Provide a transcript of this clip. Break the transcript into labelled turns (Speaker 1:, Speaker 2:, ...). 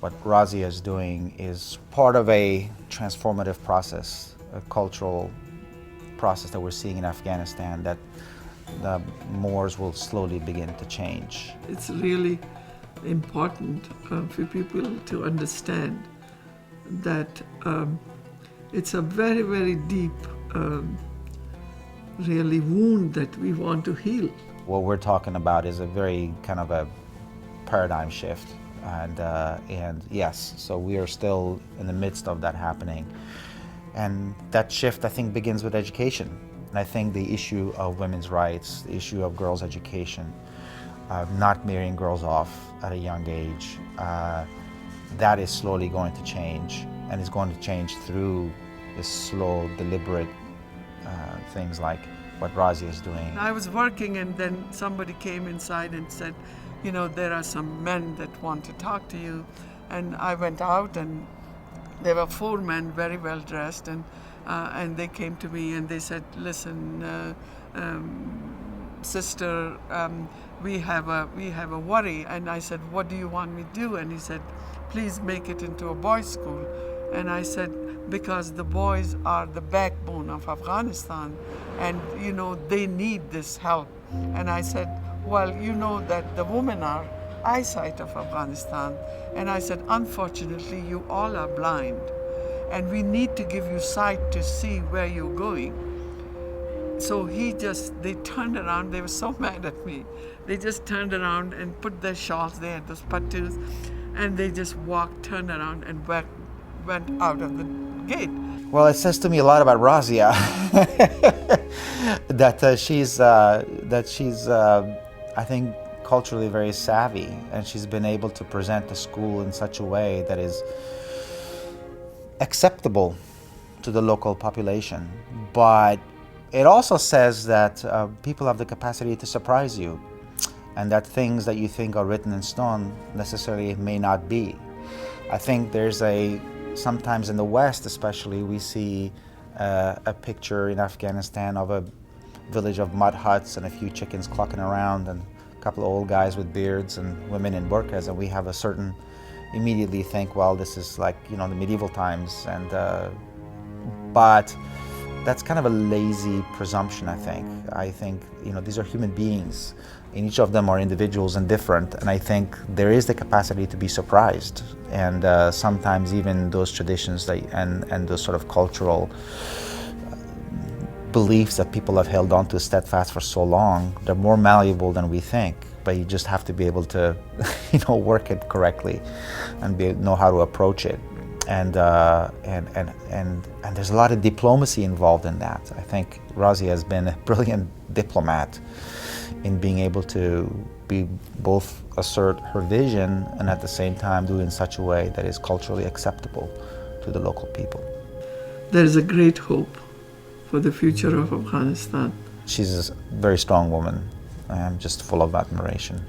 Speaker 1: What Razia is doing is part of a transformative process, a cultural process that we're seeing in Afghanistan, that the Moors will slowly begin to change.
Speaker 2: It's really important for people to understand that it's a very, very deep really wound that we want to heal.
Speaker 1: What we're talking about is a very kind of a paradigm shift, and yes, so we are still in the midst of that happening. And that shift, I think, begins with education. And I think the issue of women's rights, the issue of girls' education, not marrying girls off at a young age, that is slowly going to change, and is going to change through this slow, deliberate things like what Razia is doing.
Speaker 2: I was working, and then somebody came inside and said, you know, there are some men that want to talk to you. And I went out, and there were 4 men very well dressed, and they came to me and they said, listen, sister, we have a worry. And I said, what do you want me to do? And he said, please make it into a boys' school. And I said, because the boys are the backbone of Afghanistan, and you know, they need this help. And I said, well, you know that the women are eyesight of Afghanistan. And I said, unfortunately, you all are blind, and we need to give you sight to see where you're going. So they turned around, they were so mad at me. They just turned around and put their shawls, they had those pattus, and they just walked, turned around and went out of the gate.
Speaker 1: Well, it says to me a lot about Razia, that she's I think, culturally very savvy, and she's been able to present the school in such a way that is acceptable to the local population. But it also says that people have the capacity to surprise you, and that things that you think are written in stone necessarily may not be. I think sometimes in the West especially, we see a picture in Afghanistan of a village of mud huts and a few chickens clucking around and a couple of old guys with beards and women in burqas, and we have a certain, immediately think, well, this is like, you know, the medieval times, and but that's kind of a lazy presumption, I think. I think, you know, these are human beings, and each of them are individuals and different, and I think there is the capacity to be surprised, and sometimes even those traditions and those sort of cultural beliefs that people have held on to steadfast for so long, they're more malleable than we think, but you just have to be able to, you know, work it correctly and know how to approach it. And there's a lot of diplomacy involved in that. I think Razia has been a brilliant diplomat in being able to both assert her vision and at the same time do it in such a way that is culturally acceptable to the local people.
Speaker 2: There is a great hope for the future of Afghanistan.
Speaker 1: She's a very strong woman. I'm just full of admiration.